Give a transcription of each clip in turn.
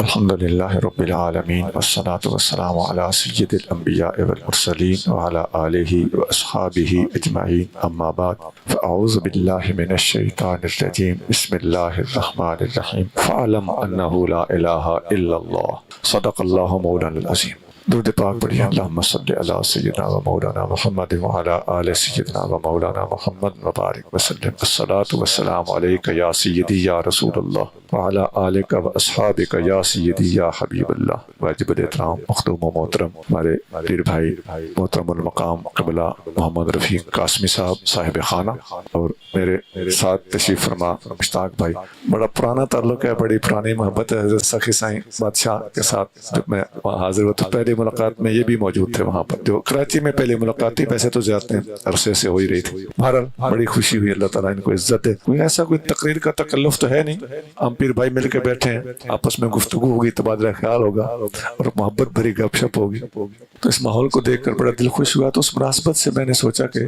الحمدللہ رب العالمین والصلاة والسلام علی سید الانبیاء والمرسلین وعلی آلہ واصحابہ اجمعین اما بعد فاعوذ باللہ من الشیطان الرجیم بسم اللہ الرحمن الرحیم فاعلم انہ لا الہ الا اللہ صدق اللہ مولانا العظیم۔ درود پاک پڑھیے اللہم صلی علی سیدنا و مولانا محمد وعلی آل سیدنا و مولانا محمد وبارک وسلم۔ الصلاۃ والسلام علیک یا سیدی یا رسول اللہ وعلی آلک و اصحابک یا سیدی یا حبیب اللہ۔ واجب الاحترام مخدوم و محترم ہمارے پیر بھائی محترم المقام قبلہ محمد رفیق قاسمی صاحب صاحب خانہ اور میرے ساتھ تشریف فرما مشتاق بھائی، بڑا پرانا تعلق ہے، بڑی پرانی محبت ہے حضرت سخی سائیں بادشاہ کے ساتھ۔ جب میں وہاں حاضر ہوا تو پہلی ملاقات میں یہ بھی موجود تھے وہاں پر، جو کراچی میں پہلی ملاقات تھی، ویسے تو زیادہ عرصے سے ہو ہی رہی تھی۔ بہرحال بڑی خوشی ہوئی، اللہ تعالیٰ ان کو عزت ہے۔ کوئی ایسا کوئی تقریر کا تکلف تو ہے نہیں، ہم پیر بھائی مل کے بیٹھے ہیں، آپس میں گفتگو ہوگی، تبادلہ خیال ہوگا اور محبت بھری گپ شپ ہوگی۔ تو اس ماحول کو دیکھ کر بڑا دل خوش ہوا، تو اس مناسبت سے میں نے سوچا کہ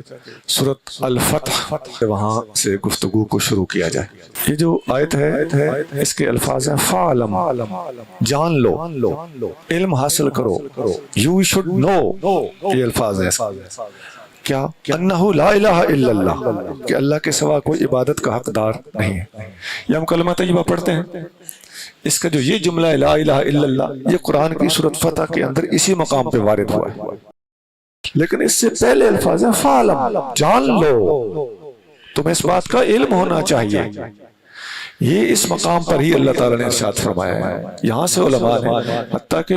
سورۃ الفتح وہاں سے گفتگو کو شروع کیا جائے۔ یہ جو آیت ہے اس کے الفاظ ہیں فَعْلَمْ، جان لو، علم حاصل کرو، you should know، یہ الفاظ ہیں کیا؟ انہو لا الہ الا اللہ، کہ اللہ کے سوا کوئی عبادت کا حقدار نہیں ہے۔ یہ ہم کلمہ طیبہ پڑھتے ہیں، اس کا جو یہ جملہ ہے لا الہ الا اللہ، یہ قرآن کی سورۃ فتح کے اندر اسی مقام پہ وارد ہوا ہے، لیکن اس سے پہلے الفاظ ہیں فَعْلَمْ، جان لو، تمہیں اس بات کا علم ہونا چاہیے۔ یہ اس مقام پر ہی اللہ تعالیٰ نے ارشاد فرمایا ہے۔ یہاں سے علماء نے حتیٰ کہ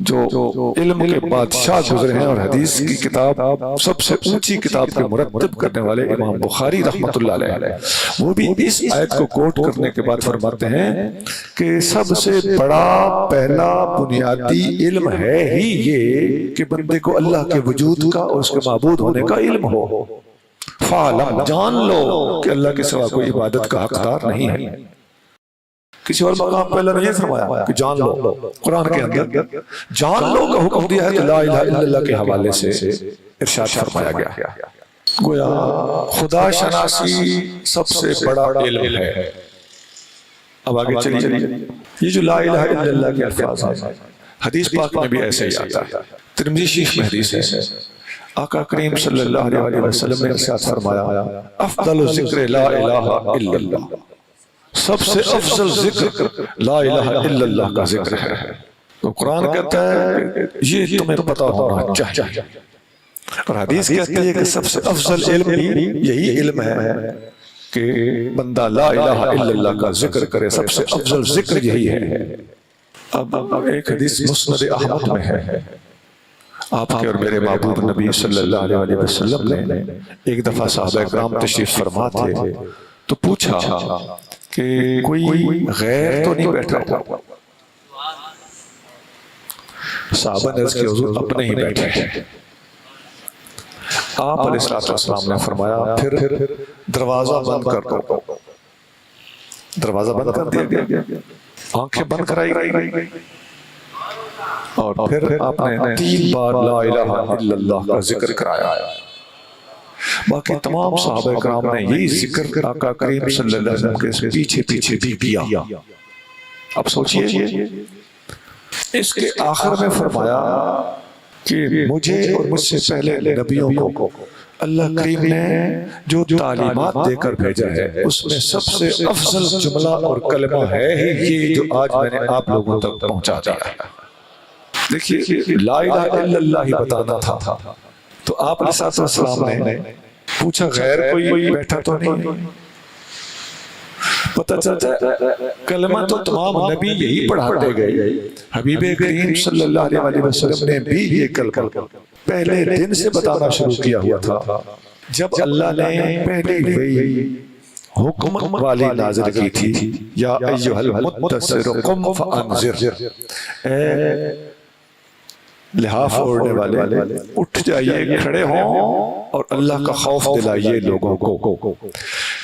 جو علم کے بادشاہ گزرے ہیں اور حدیث کی کتاب سب سے اونچی کتاب کے مرتب کرنے والے امام بخاری رحمۃ اللہ علیہ، وہ بھی اس آیت کو کوٹ کرنے کے بعد فرماتے ہیں کہ سب سے بڑا پہلا بنیادی علم ہے ہی یہ کہ بندے کو اللہ کے وجود کا اور اس کے معبود ہونے کا علم ہو۔ فَعْلَمْ، جان لو کہ اللہ کے سوا کوئی عبادت کا حقدار نہیں ہے۔ کسی اور مقام پہ اللہ نے یہ فرمایا کہ جان لو، قرآن کے اندر جان لو کا حکم دیا ہے، تو لا الہ الا اللہ کے حوالے سے ارشاد فرمایا گیا۔ گویا خدا شناسی سب سے بڑا علم ہے۔ اب آگے چلیے، یہ جو لا الہ الا اللہ کے الفاظ ہیں حدیث پاک میں بھی ایسے ہی آتا ہے، ترمذی شریف میں حدیث ہے، آقا کریم صلی اللہ علیہ وسلم نے ارشاد فرمایا افضل ذکر لا الہ الا اللہ، سب سے افضل ذکر لا الہ الا اللہ کا ذکر ہے۔ تو قرآن کہتا ہے یہ تمہیں پتہ ہونا چاہیے، اور حدیث کہتی ہے کہ سب سے افضل علم بھی یہی علم ہے کہ بندہ لا الہ الا اللہ کا ذکر کرے، سب سے افضل ذکر یہی ہے۔ اب ایک حدیث مسند احمد میں ہے، آپ کے اور میرے محبوب نبی صلی اللہ علیہ وسلم نے ایک دفعہ صحابہ کرام تشریف فرما تھے تو پوچھا کہ کوئی غیر تو نہیں بیٹھا ہوا؟ صحابہ نے اس کے حضور اپنے ہی بیٹھے ہیں۔ آپ علیہ السلام نے فرمایا پھر دروازہ بند کر دو۔ دروازہ بند کر دیا گیا، آنکھیں بند کرائی گئی، اور پھر آپ نے 3 بار لا الہ الا اللہ کا ذکر کرایا۔ باقی تمام صحابہ کرام نے یہی ذکر آقا کریم صلی اللہ علیہ وسلم کے پیچھے پیچھے بھی کیا۔ اب سوچئے، اس کے آخر میں فرمایا کہ مجھے اور مجھ سے پہلے نبیوں کو اللہ کریم نے جو تعلیمات دے کر بھیجا ہے اس میں سب سے افضل جملہ اور کلمہ ہے یہ جو آج میں نے آپ لوگوں تک پہنچا دیا ہے۔ دیکھیے لا الہ الا اللہ ہی بتانا تھا، تو آپ علیہ السلام نے پوچھا غیر کوئی بیٹھا تو نہیں؟ پتہ چلتا ہے کلمہ تو تمام نبی یہی پڑھاتے گئے، حبیب کریم صلی اللہ علیہ وسلم نے بھی یہ کلمہ پہلے دن سے بتانا شروع کیا ہوا تھا، جب اللہ نے پہلی وحی حکم والی نازل کی تھی، یا ایھا المدثر قم فانذر، اے لحاف اوڑھنے والے اٹھ جائیے، کھڑے ہوں اور اللہ کا خوف دلائیے لوگوں کو۔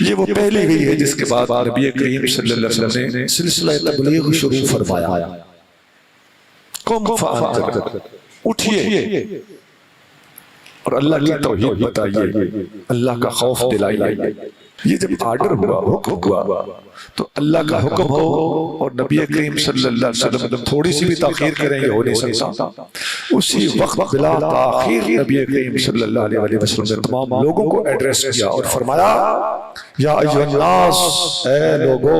یہ وہ پہلی وحی ہے جس کے بعد نبی کریم صلی اللہ علیہ وسلم نے سلسلہ تبلیغ شروع فرمایا۔ قم فانذر، اٹھیے اور اللہ کی توحید بتائیے، اللہ کا خوف دلائیے۔ یہ جب آرڈر ہوا، حکم ہوا، تو اللہ کا حکم ہو اور نبی کریم صلی اللہ علیہ وسلم تھوڑی سی بھی تاخیر کریں یہ ہو نہیں سکتا. اسی وقت بلا تاخیر نبی کریم صلی اللہ علیہ وسلم نے تمام لوگوں کو ایڈریس کیا اور فرمایا یا ایھا الناس، اے لوگو،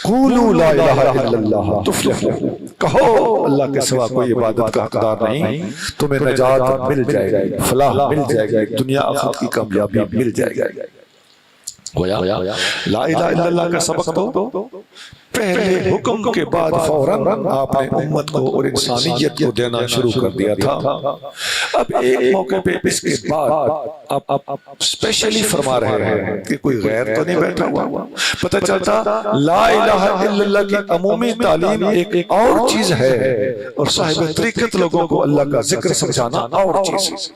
قولوا لا الہ الا اللہ تفلحوا، کہو اللہ کے سوا کوئی عبادت کا حقدار نہیں، تمہیں نجات مل جائے گی، فلاح مل جائے گی، دنیا آخرت کی کامیابی مل جائے گی. گویا لا الہ الا اللہ کا سبق تو پہلے حکم کے بعد فوراً آپ نے امت کو اور انسانیت کو دینا شروع کر دیا تھا. اب ایک موقع پہ اس کے بعد آپ اسپیشلی فرما رہے ہیں کہ کوئی غیر تو نہیں بیٹھا ہوا. پتہ چلتا لا الہ الا اللہ کی عمومی تعلیم ایک اور چیز ہے اور صاحب طریقت لوگوں کو اللہ کا ذکر سمجھانا اور چیز ہے.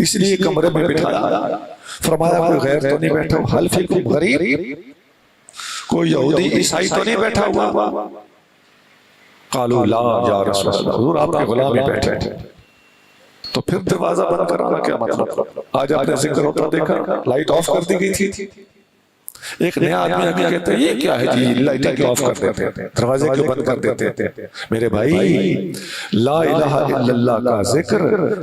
اس لیے کمرے میں بٹھایا، فرمایا کوئی غیر تو نہیں بیٹھا ہوا، حل فیکم غریب، کوئی یہودی عیسائی تو نہیں بیٹھا ہوا. قالوا لا یا رسول اللہ، حضور آپ کے غلام ہی بیٹھے تھے. تو پھر دروازہ بند کرانا کیا مطلب؟ آج آپ نے ذکر ہوتا دیکھا لائٹ آف کر دی گئی تھی. ایک نیا آدمی آگے کہتا ہے یہ کیا ہے جی، لائٹیں کیوں آف کر دیتے ہیں، دروازے کیوں بند کر دیتے ہیں؟ میرے بھائی لا الہ الا اللہ کا ذکر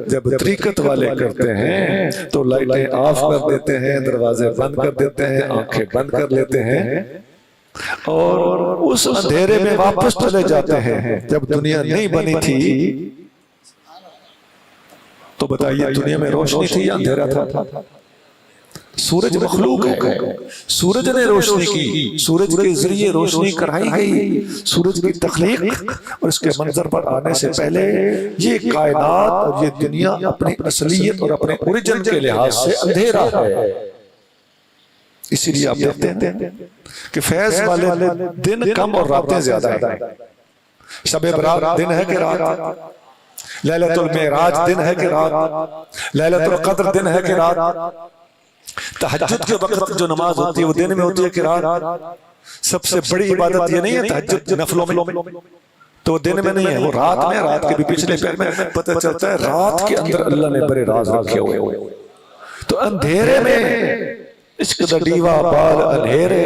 جب طریقت والے کرتے ہیں تو لائٹیں آف کر دیتے ہیں، دروازے بند کر دیتے ہیں، آنکھیں بند کر لیتے ہیں اور اس اندھیرے میں واپس چلے جاتے ہیں. جب دنیا نہیں بنی تھی تو بتائیے دنیا میں روشنی تھی یا اندھیرا تھا؟ سورج مخلوق ہے، سورج نے روشنی کی، سورج کے ذریعے روشنی کرائی گئی. سورج کی تخلیق اور اس کے منظر پر آنے سے پہلے یہ کائنات اور یہ دنیا اپنی اصلیت اور اپنے اوریجن کے لحاظ سے اندھیرا ہے. اسی لیے آپ دیکھتے ہیں کہ فیض والے دن کم اور راتیں زیادہ ہیں. شب برات دن ہے کہ رات، لیلۃ المعراج دن ہے کہ رات، لیلۃ القدر دن ہے کہ رات. تہجد کے وقت جو نماز ہوتی ہے وہ دن میں ہوتی ہے کہ رات. سب سے بڑی عبادت یہ نہیں ہے تہجد نفلوں میں، تو وہ دن میں نہیں ہے، وہ رات میں. رات کے بھی پچھلے پیر میں پتہ چلتا ہے رات کے اندر اللہ نے بڑے راز رکھے ہوئے. تو اندھیرے میں عشق دا ڈیوا بال اندھیرے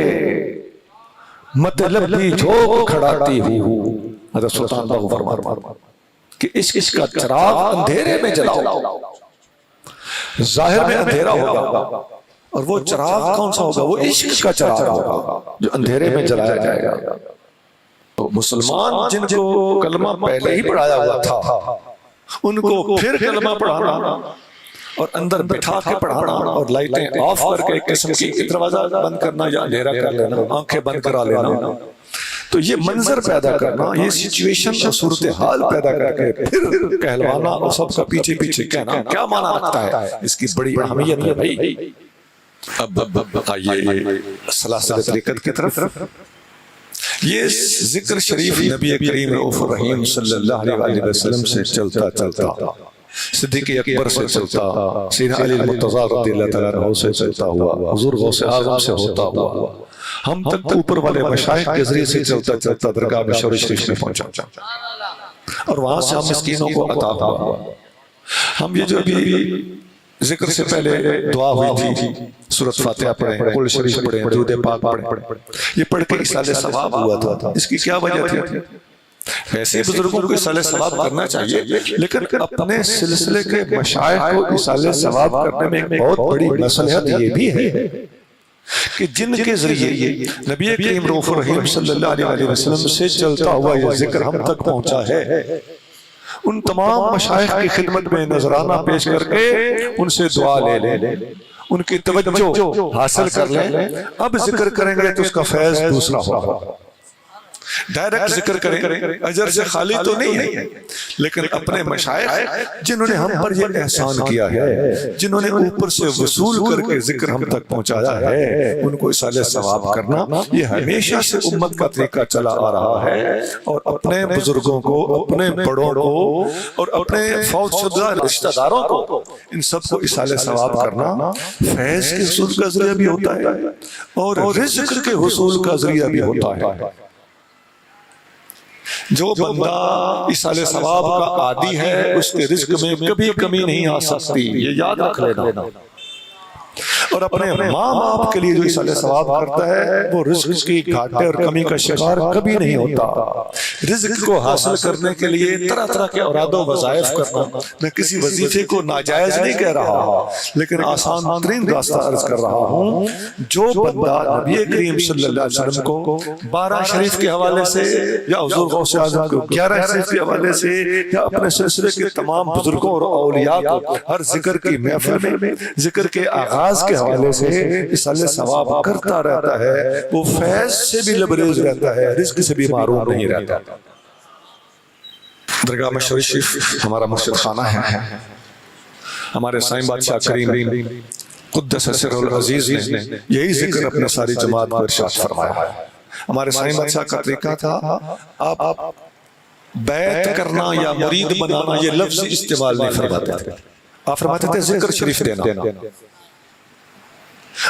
مطلب بھی جھوک کھڑاتی ہوں. حضرت سلطان باہو فرماتا کہ عشق کا چراغ اندھیرے میں جلاؤ. ظاہر میں اندھیرا ہوگا اور وہ چراغ کون سا ہوگا؟ وہ عشق کا چراغ ہوگا جو اندھیرے میں جلایا جائے گا. تو مسلمان جن کو کلمہ پہلے ہی پڑھایا ہوا تھا ان کو پھر کلمہ پڑھانا اور اندر بٹھا کے پڑھانا اور لائٹیں آف کر کے ایک قسم کی دروازہ بند کرنا یا اندھیرا کر لینا، آنکھیں بند کرا لینا، تو یہ منظر پیدا کرنا، یہ سچویشن اور صورتحال پیدا کر کے پھر کہلوانا اور سب کا پیچھے پیچھے کہنا کیا معنی رکھتا ہے، اس کی بڑی اہمیت ہے بھائی. اب آئیے سلاسل طریقت کی طرف. یہ ذکر شریف نبی کریم رؤوف الرحیم صلی اللہ علیہ وسلم سے چلتا چلتا صدیق اکبر سے چلتا، سیدنا علی المرتضیٰ رضی اللہ تعالیٰ عنہ سے چلتا ہوا، حضور غوث اعظم سے ہوتا ہوا، ہم تک اوپر والے مشائخ کے ذریعے سے چلتا چلتا درگاہ مشور شریف میں پہنچا اور وہاں سے ہم مسکینوں کو عطا ہوا. ہم یہ جو ابھی ذکر سے پہلے دعا ہوئی تھی، سورۃ فاتحہ پڑھیں، قل شریف پڑھیں، درود پاک پڑھیں، یہ پڑھ کے اصالہ ثواب ہوا تھا. اس کی کیا وجہ تھی؟ ویسے بزرگوں کو اصالہ ثواب کرنا چاہیے، لیکن اپنے سلسلے کے مشائخ کو اصالہ ثواب کرنے میں ایک بہت بڑی مصلحت یہ بھی ہے کہ جن کے ذریعے نبی کریم رؤوف الرحیم صلی اللہ علیہ وسلم سے چلتا ہوا یہ ذکر ہم تک پہنچا ہے، ان تمام مشائخ کی خدمت میں نذرانہ پیش کر کے ان سے دعا لے لیں، ان کی توجہ حاصل کر لیں. اب ذکر کریں گے تو اس کا فیض دوسرا ہوگا. ڈائریکٹ ذکر کریں اجر سے خالی تو نہیں ہے، لیکن اپنے مشائخ جنہوں نے ہم پر یہ احسان کیا ہے، جنہوں نے اوپر سے وصول کر کے ذکر ہم تک پہنچایا ہے، ان کو اصالہ ثواب کرنا یہ ہمیشہ سے امت کا طریقہ چلا آ رہا ہے. اور اپنے بزرگوں کو، اپنے بڑوں کو اور اپنے فوت شدہ رشتہ داروں کو، ان سب کو اصالہ ثواب کرنا فیض کے حصول کا ذریعہ بھی ہوتا ہے اور رزق کے حصول کا ذریعہ بھی ہوتا ہے. جو بندہ اصالہ ثواب کا عادی ہے اس کے رزق میں کبھی کمی نہیں آ سکتی، یہ یاد رکھ لینا. اور اپنے ماں باپ کے لیے جو ایصال ثواب کرتا ہے وہ رزق کی گھاٹے اور کمی کا شکار کبھی نہیں ہوتا۔ رزق کو حاصل کرنے کے لیے طرح طرح کے اوراد و وظائف کرنا، میں کسی وظیفے کو ناجائز نہیں کہہ رہا، لیکن آسان ترین راستہ عرض کر رہا ہوں۔ جو بندہ نبی کریم صلی اللہ علیہ وسلم کو 12 شریف کے حوالے سے یا حضور غوث اعظم کو 11 شریف کے حوالے سے یا اپنے سلسلے کے تمام بزرگوں اور اولیاء کو ہر ذکر کی محفل میں ذکر کے آغاز کے حوالے سے ایصال ثواب کرتا رہتا ہے، وہ فیض سے بھی لبریز رہتا ہے، رزق سے بھی محروم نہیں رہتا۔ درگاہ مشرف شریف ہمارا مرشد خانہ ہے، ہمارے سائیں بادشاہ کریم قدس سرہ العزیز نے یہی ذکر اپنے ساری جماعت کو ارشاد فرمایا ہے۔ ہمارے سائیں بادشاہ کا طریقہ تھا آپ بیعت کرنا یا مرید بنانا یہ لفظ استعمال نہیں فرماتے تھے، آپ فرماتے تھے ذکر شریف دینا،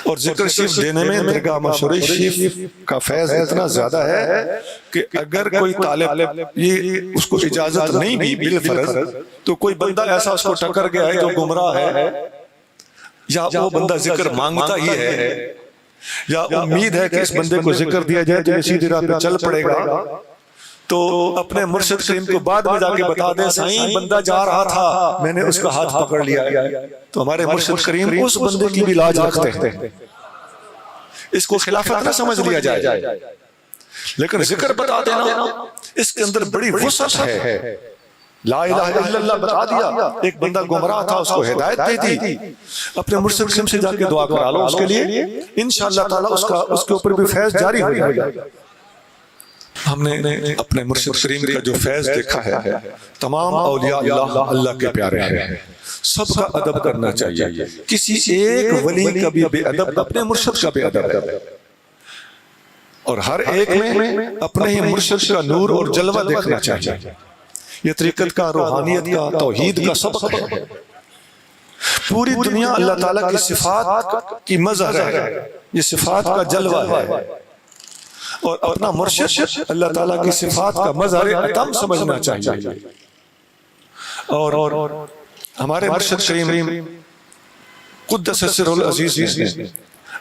اور ذکر شریف دینے میں درگاہ مشرف شریف کا فیض اتنا زیادہ ہے کہ اگر کوئی طالب یہ اس کو اجازت نہیں دی بالفرض تو کوئی بندہ ایسا اس کو ٹکر گیا ہے جو گمراہ ہے، یا وہ بندہ ذکر مانگتا ہی ہے، یا امید ہے کہ اس بندے کو ذکر دیا جائے تو یہ سیدھی راہ پہ چل پڑے گا، تو اپنے مرشد کریم کو بعد میں جا کے بتا دیں سائیں بندہ جا رہا تھا میں نے اس کا ہاتھ پکڑ لیا، تو ہمارے مرشد کریم اس بندے کی بھی لاج رکھتے ہیں، اس کو خلافت نہ سمجھ لیا جائے، لیکن ذکر بتا دینا اس کے اندر بڑی وسعت ہے۔ لا الہ الا اللہ بتا دیا، ایک بندہ گمراہ تھا اس کو ہدایت دے دی، اپنے مرشد کریم سے جا کے دعا کرا لو اس کے لیے، انشاءاللہ تعالی اس کے اوپر بھی فیض جاری ہو جائے گا۔ ہم نے اپنے مرشد کریم کا جو فیض دیکھا ہے، تمام اولیاء اللہ کے پیارے ہیں، سب کا ادب کرنا چاہیے، کسی ایک ولی کا بھی بے ادب اپنے مرشد کا بے ادب ہے، اور ہر ایک میں اپنے ہی مرشد کا نور اور جلوہ دیکھنا چاہیے۔ یہ طریقت کا، روحانیت کا، توحید کا سبق ہے۔ پوری دنیا اللہ تعالیٰ کی صفات کی مظہر ہے، یہ صفات کا جلوہ ہے، اور اپنا مرشد اللہ تعالیٰ کی صفات کا مظہر اتم سمجھنا چاہیے۔ اور ہمارے مرشد کریم قدس سرہ العزیز نے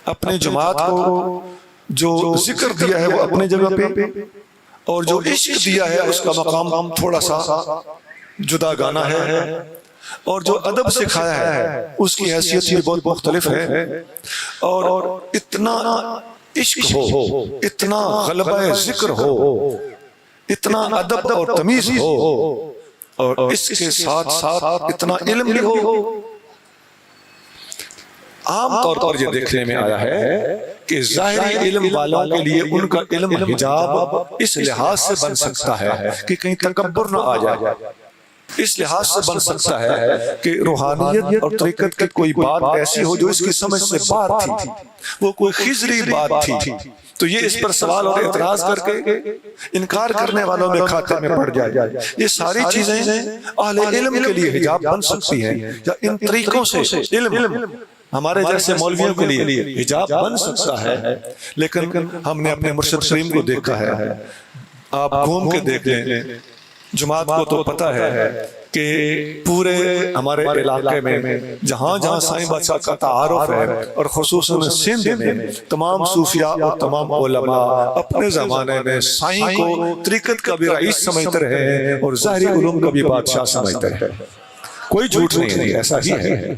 اپنے جماعت کو جو ذکر دیا ہے وہ اپنے جگہ پہ، اور جو عشق دیا ہے اس کا مقام تھوڑا سا جدا گانا ہے، اور جو ادب سکھایا ہے اس کی حیثیت بھی بہت مختلف ہے، اور اتنا عشق ہو، اتنا غلبہ ذکر ہو، اتنا ادب اور تمیز ہو، اور اس کے ساتھ ساتھ اتنا علم بھی ہو۔ عام طور پر یہ دیکھنے میں آیا ہے کہ ظاہری علم والوں کے لیے ان کا علم حجاب اس لحاظ سے بن سکتا ہے کہ کہیں تکبر نہ آ جائے، اس لحاظ سے بن سکتا ہے کہ روحانیت اور طریقت کی کوئی بات ایسی ہو جو اس کی سمجھ سے باہر تھی، وہ کوئی خضری بات تھی، تو یہ اس پر سوال اور اعتراض کر کے انکار کرنے والوں میں کھاتے میں پڑ جائے۔ یہ ساری چیزیں اہل علم کے لیے حجاب بن سکتی ہیں، یا ان طریقوں سے علم ہمارے جیسے مولویوں کے لیے حجاب بن سکتا ہے، لیکن ہم نے اپنے مرشد کریم کو دیکھا ہے۔ آپ گھوم کے دیکھ لیں، جماعت کو تو پتہ ہے کہ پورے ہمارے علاقے میں جہاں جہاں سائیں بادشاہ کا تعارف ہے، اور خصوصاً سندھ میں تمام صوفیاء اور تمام علماء اپنے زمانے میں سائیں کو طریقت کا بھی رئیس سمجھتے رہے ہیں اور ظاہری علوم کا بھی بادشاہ سمجھتے رہے۔ کوئی جھوٹ نہیں ہے، ایسا ہی ہے۔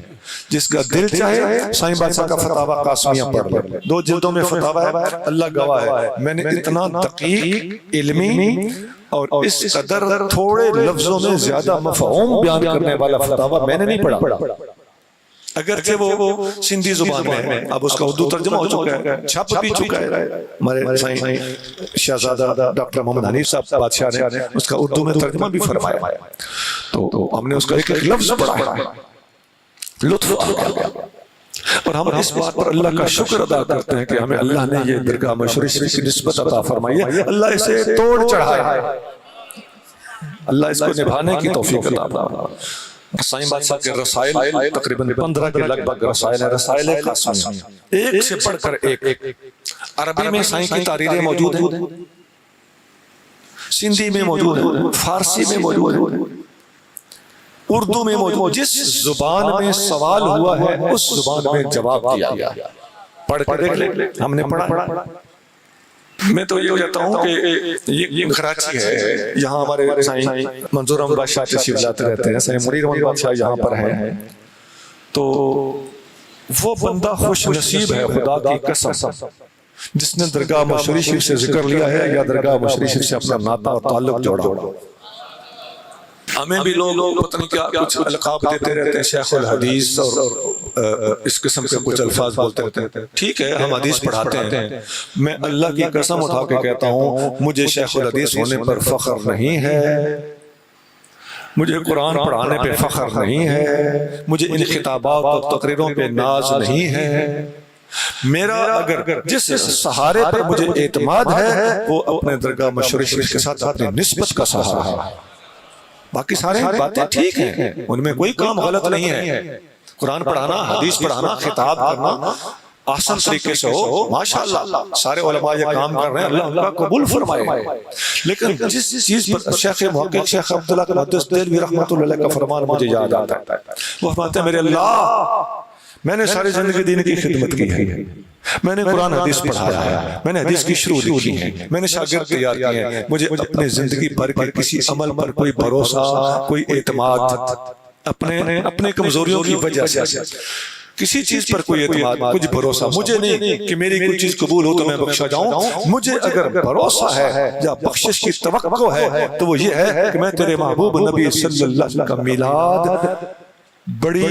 جس کا دل چاہے سائیں بادشاہ کا فتاوی قاسمیہ پڑھ لے، 2 جلدوں میں فتاوی ہے، اللہ گواہ ہے میں نے اتنا دقیق علمی اور اس قدر تھوڑے لفظوں میں زیادہ مفہوم بیان کرنے والا فتاوی میں نے نہیں پڑھا، اگرچہ وہ سندھی زبان میں ہے، اب اس کا اردو ترجمہ ہو چکا ہے، چھپ بھی چکا ہے۔ ہمارے سائیں شہزادہ ڈاکٹر محمد حنیف صاحب بادشاہ نے اس کا اردو میں ترجمہ بھی فرمایا، تو ہم نے اس کا ایک ایک لفظ پڑھا ہے، لطف آ گیا، اور ہم اس بات پر اللہ کا شکر ادا کرتے ہیں کہ ہمیں اللہ نے یہ درگاہ مشرف شریف کی نسبت عطا فرمائی ہے، اللہ اسے توڑ چڑھایا ہے، اللہ اس کو نبھانے کی توفیق عطا فرمائے۔ سائیں بادشاہ کے رسائل تقریباً 15 کے لگ بھگ رسائل ہیں، رسائل قاسمیہ، ایک سے پڑھ کر ایک۔ عربی میں سائیں کی تحریریں موجود ہیں، سندھی میں موجود ہیں، فارسی میں موجود ہیں، اردو میں موجود، جس زبان میں سوال ہوا ہے اس زبان میں جواب دیا گیا. پڑھ کے دیکھ لیں، ہم نے پڑھا. میں تو یہ ہو جاتا ہوں کہ یہ کراچی ہے، یہاں ہمارے سائیں منظور احمد بادشاہ تشریف لاتے رہتے ہیں، سائیں منیر احمد بادشاہ یہاں پر ہیں. تو وہ بندہ خوش نصیب ہے خدا کی قسم جس نے درگاہ مشری شریف سے ذکر لیا ہے یا درگاہ مشری شریف سے اپنا ناطہ اور تعلق جوڑا. ہمیں بھی لوگ پتہ نہیں کیا کچھ القاب دیتے رہتے ہیں، شیخ الحدیث اور اس قسم کے کچھ الفاظ بولتے رہتے ہیں. ٹھیک ہے، ہم حدیث پڑھاتے ہیں. میں اللہ کی قسم اٹھا کے کہتا ہوں مجھے شیخ الحدیث ہونے پر فخر نہیں ہے، مجھے قرآن پڑھانے پہ فخر نہیں ہے، مجھے ان خطابات اور تقریروں پہ ناز نہیں ہے. میرا اگر جس سہارے پر مجھے اعتماد ہے وہ اپنے درگاہ مشری شریف کے ساتھ اپنی نسبت کا سہارا ہے. باقی سارے باتیں ٹھیک ہیں، ان میں کوئی کام غلط نہیں ہے. قرآن پڑھانا، حدیث پڑھانا، خطاب کرنا آسان طریقے سے ہو، ماشاءاللہ سارے علماء یہ کام کر رہے ہیں، اللہ ان کا قبول فرمائے. لیکن جس چیز پر شیخ محقق شیخ عبداللہ محدث دہلوی رحمۃ اللہ علیہ کا فرمان مجھے یاد آتا ہے، وہ فرماتے ہیں میرے اللہ میں نے ساری زندگی دین کی خدمت کی ہے، میں نے قرآن حدیث پڑھایا ہے، میں نے حدیث کی شروع لکھی ہے، میں نے شاگرد تیار کیے ہیں. مجھے اپنے زندگی بھر کے کسی عمل پر کوئی بھروسہ، کوئی اعتماد اپنے کمزوریوں کی وجہ سے کسی چیز پر کوئی اعتماد، کچھ بھروسہ مجھے نہیں کہ میری کوئی چیز قبول ہو تو میں بخشا جاؤں. مجھے اگر بھروسہ ہے یا بخشش کی توقع ہے تو وہ یہ ہے کہ میں تیرے محبوب نبی صلی اللہ علیہ وسلم کا میلاد بڑی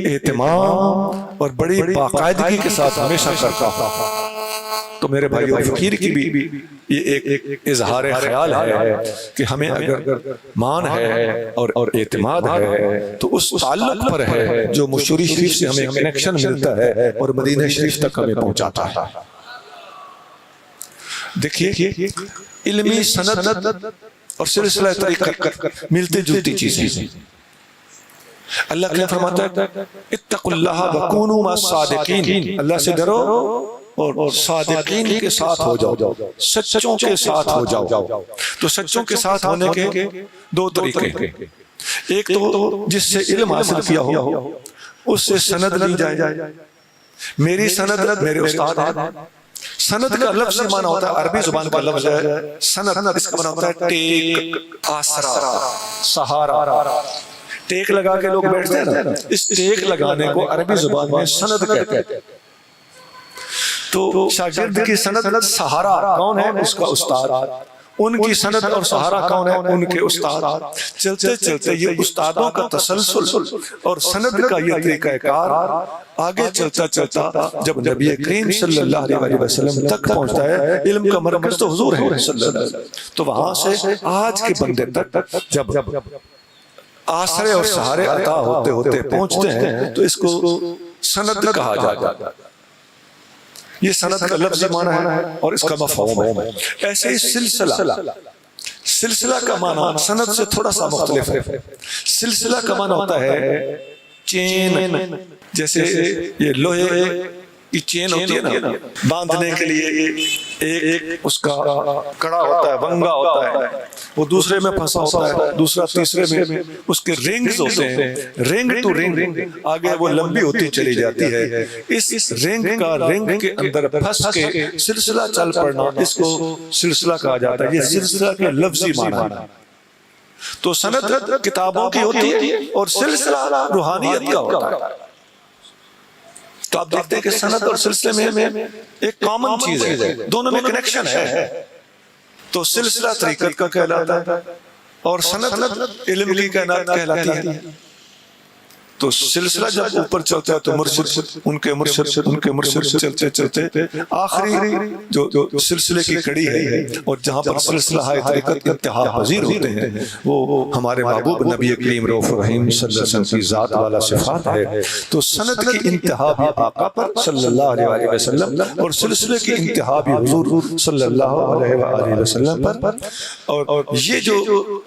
اہتمام اور بڑی باقاعدگی کے ساتھ ہمیشہ کرتا ہوں. تو میرے بھائیو فقیر کی بھی یہ ایک اظہار خیال ہے کہ ہمیں اگر مان ہے اور اعتماد ہے تو اس تعلق پر ہے جو مشری شریف سے ہمیں کنیکشن ملتا ہے اور مدینہ شریف تک ہمیں پہنچاتا ہے. دیکھیے علمی سند اور سلسلہ طریقت ملتے جلتی چیزیں. اللہ کیا فرماتا ہے اتقوا اللہ وکونوا مع الصادقین، اللہ سے ڈرو اور صادقین کے ساتھ ہو جاؤ، سچوں کے ساتھ ہو جاؤ. تو سچوں کے ساتھ ہونے کے دو طریقے، ایک تو جس سے علم حاصل کیا ہو اس سے سند لی جائے. میری سند میرے استاد ہیں. سند کا لفظ معنی ہوتا ہے، عربی زبان کا لفظ ہے سند، اس کا معنی ہوتا ہے ٹیک، آسرا، سہارا. ٹیک لگا کے لوگ بیٹھتے ہیں نا، اس ٹیک لگانے کو عربی زبان میں سند کہتے ہیں. تو شاگرد کی سند سہارا کون ہے؟ اس کا استاد. ان کی سند اور سہارا کون ہے؟ ان کے استاد. چلتے چلتے یہ استادوں کا تسلسل اور سند کا یہ طریقہ کار آگے چلتا چلتا جب نبی کریم صلی اللہ علیہ وسلم تک پہنچتا ہے، علم کا مرکز تو حضور ہے صلی اللہ علیہ وسلم. تو وہاں سے آج کے بندے تک جب آسرے اور سہارے عطا ہوتے ہوتے پہنچتے ہیں تو اس کو سند کہا جاتا ہے. یہ سند کا لفظ معنی ہے اور اس کا مفہوم ہے. ایسے ہی سلسلہ کا معنی سند سے تھوڑا سا مختلف ہے. سلسلہ کا معنی ہوتا ہے چین، جیسے یہ لوہے کی چین ہوتی ہے نا، باندھنے کے لیے ایک اس کا کڑا ہوتا ہے، ونگا ہوتا ہے، وہ دوسرے میں پھنسا ہوتا ہے، دوسرا تیسرے میں، اس کے رنگز ہوتے ہیں، رنگ ٹو رنگ آگے وہ لمبی ہوتی چلی جاتی ہے. اس رنگ کا رنگ کے اندر پھنس کے سلسلہ چل پڑنا، اس کو سلسلہ کہا جاتا ہے. یہ سلسلہ کے لفظی معنی ہے. تو سند کتابوں کی ہوتی ہے اور سلسلہ روحانیت کا ہوتا ہے. تو آپ دیکھتے ہیں کہ سند اور سلسلے میں ایک کامن چیز ہے، دونوں میں کنیکشن ہے. تو سلسلہ طریقت کا کہلاتا ہے اور سند علم کی کہلاتی ہے. تو سلسلہ جب اوپر چلتا ہے تو مرشد ان کے مرشد چلتے چلتے آخری جو سلسلے کی کڑی ہے اور جہاں پر سلسلہ ہے طریقت انتہا پذیر ہوتے ہیں، وہ ہمارے محبوب نبی کریم رؤوف رحیم صلی اللہ علیہ وسلم کی ذات والا صفات ہے. تو سند کی انتہا بھی آقا پر صلی اللہ علیہ وسلم اور سلسلے کی انتہا بھی حضور صلی اللہ علیہ وسلم پر. اور یہ جو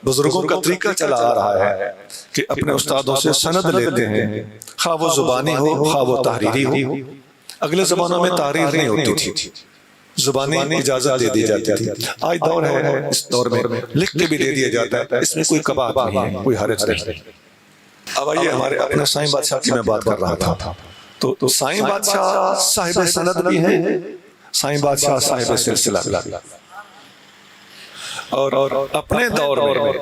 بزرگوں کا طریقہ چلا آ رہا ہے کہ اپنے استادوں سے سند لیتے ہیں، خواہ وہ زبانی ہو خواہ وہ تحریری ہو. اگلے زمانوں میں تحریر نہیں ہوتی تھی، زبانی اجازت دے دی جاتی تھی. آج دور ہے، اس دور میں لکھ کے بھی دے دیا جاتا ہے، اس میں کوئی کباہت نہیں ہے، کوئی حرج نہیں. اب آئیے ہمارے اپنے سائیں بادشاہ کی میں بات کر رہا تھا. تو سائیں بادشاہ صاحب سند بھی ہیں، سائیں بادشاہ صاحب سلسلہ بھی. اور اپنے دور میں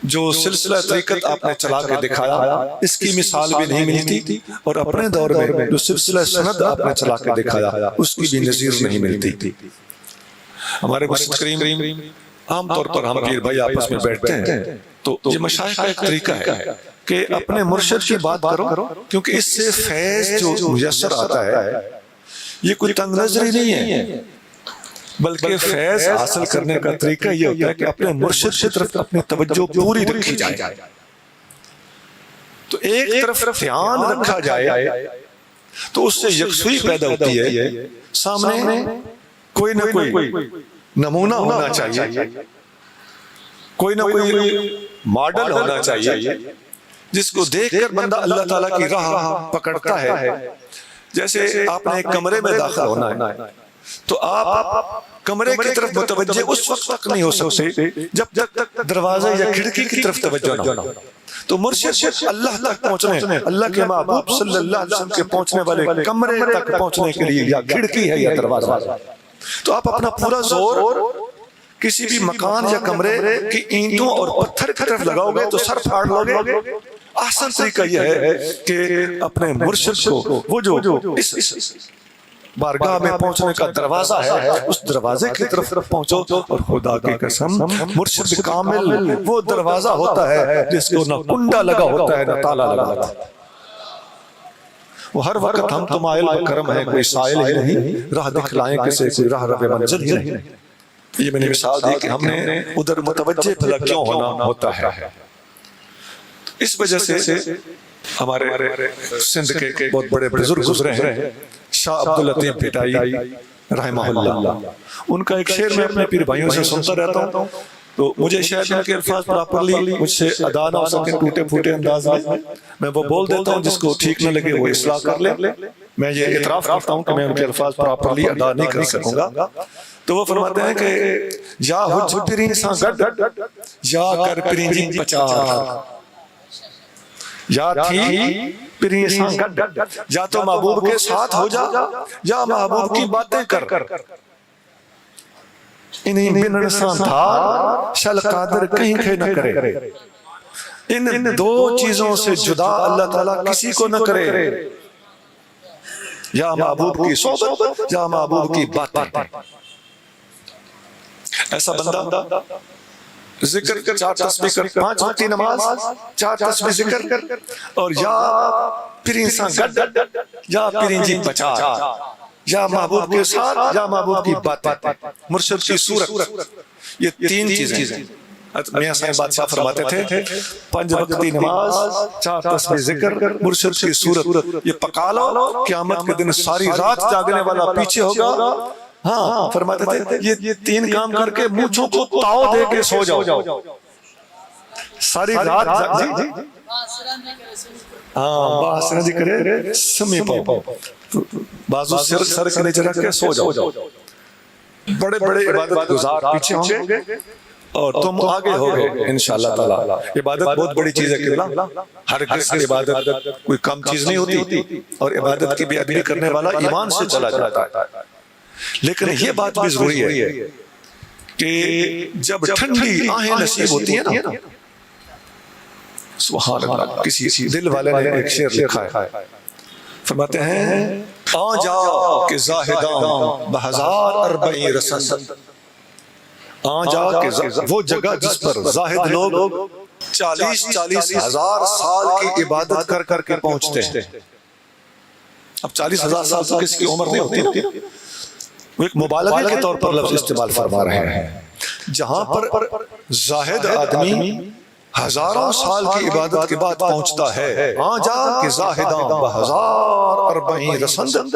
جو سلسلہ طریقت آپ نے چلا کے دکھایا اس کی مثال بھی نہیں ملتی، اور اپنے دور میں جو سلسلہ سند آپ نے چلا کے دکھایا اس کی بھی نظیر نہیں ملتی. ہمارے مرشد کریم عام طور پر ہم پیر بھائی آپس میں بیٹھتے ہیں تو یہ مشائخ کا ایک طریقہ ہے کہ اپنے مرشد کی بات کرو، کیونکہ اس سے فیض جو میسر آتا ہے یہ کوئی تنگ نظری نہیں ہے، بلکہ فیض حاصل کرنے کا طریقہ یہ ہوتا ہے کہ اپنے مرشد کی طرف اپنی توجہ پوری رکھی جائے. تو ایک طرف دھیان رکھا جائے تو اس سے یکسوئی پیدا ہوتی ہے. سامنے کوئی نہ کوئی نمونہ ہونا چاہیے، کوئی نہ کوئی ماڈل ہونا چاہیے جس کو دیکھ کر بندہ اللہ تعالیٰ کی راہ پکڑتا ہے. جیسے آپ نے ایک کمرے میں داخل ہونا ہے تو آپ کمرے کی طرف متوجہ اس وقت تک نہیں ہو سکتے جب تک دروازے یا کھڑکی کی طرف توجہ نہ ہو. تو مرشد اللہ تک پہنچنے، اللہ کے محبوب صلی اللہ علیہ وسلم کے پہنچنے والے کمرے تک پہنچنے کے لیے یا کھڑکی ہے یا دروازہ، تو آپ اپنا پورا زور کسی بھی مکان یا کمرے کی اینٹوں اور پتھر کی طرف لگاؤ گے تو سر پھاڑ لو گے. آسان طریقہ یہ ہے کہ اپنے مرشد کو وہ جو اس بارگاہ میں پہنچنے کا دروازہ ہے اس دروازے کی طرف پہنچو. اور خدا کی قسم مرشد کامل وہ دروازہ ہوتا ہے جس کو نہ کنڈا لگا ہوتا ہے نہ تالا لگا ہوتا ہے. وہ ہر وقت ہم تمائل کرم ہیں، کوئی سائل ہی نہیں، راہ دکھلائیں کسے کوئی راہ رب منزل ہی نہیں. یہ میں نے مثال دی کہ ہم نے ادھر متوجہ بھلا کیوں ہونا ہوتا ہے. اس وجہ سے ہمارے سندھ کے بہت بڑے بزرگ گزرے ہیں، شاہ عبداللطیف بھٹائی رحمہ اللہ. ان کا ایک شعر میں اپنے پیر بھائیوں سے سنتا رہتا ہوں تو مجھے شاید ان کے الفاظ پراپرلی مجھ سے ادا نہ ہو سکے، ٹوٹے پھوٹے انداز میں وہ بول دیتا ہوں، جس کو ٹھیک نہ لگے وہ اصلاح کر لے. میں یہ اعتراف کرتا ہوں کہ میں ان کے الفاظ پراپرلی ادا نہیں کر سکوں گا. تو وہ فرماتے ہیں کہ یا حج پرین سا گڈ یا کر پرین پچار، یا تھی پرین سا گڈ، یا تو محبوب کے ساتھ ہو جا یا محبوب کی باتیں کر. انہیں بنن سا تھا شل قادر کہیں کھے نہ کرے. ان دو چیزوں سے جدا اللہ تعالیٰ کسی کو نہ کرے، یا محبوب کی صحبت یا محبوب کی باتیں. ایسا بندہ ذکر کر، 4 تسبیح کر، 5 وقتی نماز، 4 تسبیح ذکر کر، اور یا پھر انسان گڈ یا پھر انجی بچا، یا محبوب کے ساتھ یا محبوب کی باتیں، مرشد کی صورت. یہ 3 چیزیں میاں صاحب بادشاہ فرماتے تھے 5 وقتی نماز، 4 تسبیح ذکر، مرشد کی صورت. یہ پکا لو، قیامت کے دن ساری رات جاگنے والا پیچھے ہوگا. ہاں فرماتے تھے یہ 3 کام کر کے مونچھوں کو تاؤ دے کے سو جاؤ ساری رات. ہاں باسرہ جی کرے سمی پاؤ، بازو سر کے نیچے رکھ کے سو جاؤ. بڑے بڑے عبادت گزار پیچھے ہوں گے اور تم آگے ہوگے انشاءاللہ تعالی. عبادت بہت بڑی چیز ہے قبلہ، ہر کس عبادت کوئی کم چیز نہیں ہوتی، اور عبادت کی بے ادبی کرنے والا ایمان سے چلا جاتا ہے. لیکن یہ بات بھی ضروری ہے کہ جب ٹھنڈی آہیں نصیب ہوتی ہیں نا، سبحان اللہ، کسی دل والے نے ایک شعر لکھا ہے، فرماتے ہیں آ جا کہ زاہداں بہزار اربعین رسند. آ جا کہ وہ جگہ جس پر زاہد لوگ 40 ہزار سال کی عبادت کر کر کے پہنچتے ہیں. اب 40,000 سال تو کسی کی عمر نہیں ہوتی نا، وہ ایک مبالغے کے طور پر لفظ استعمال فرما رہے ہیں. جہاں پر زاہد آدمی ہزاروں سال کی عبادت کے بعد پہنچتا ہے، آ جا کہ زاہداں بہزار اربعین رسند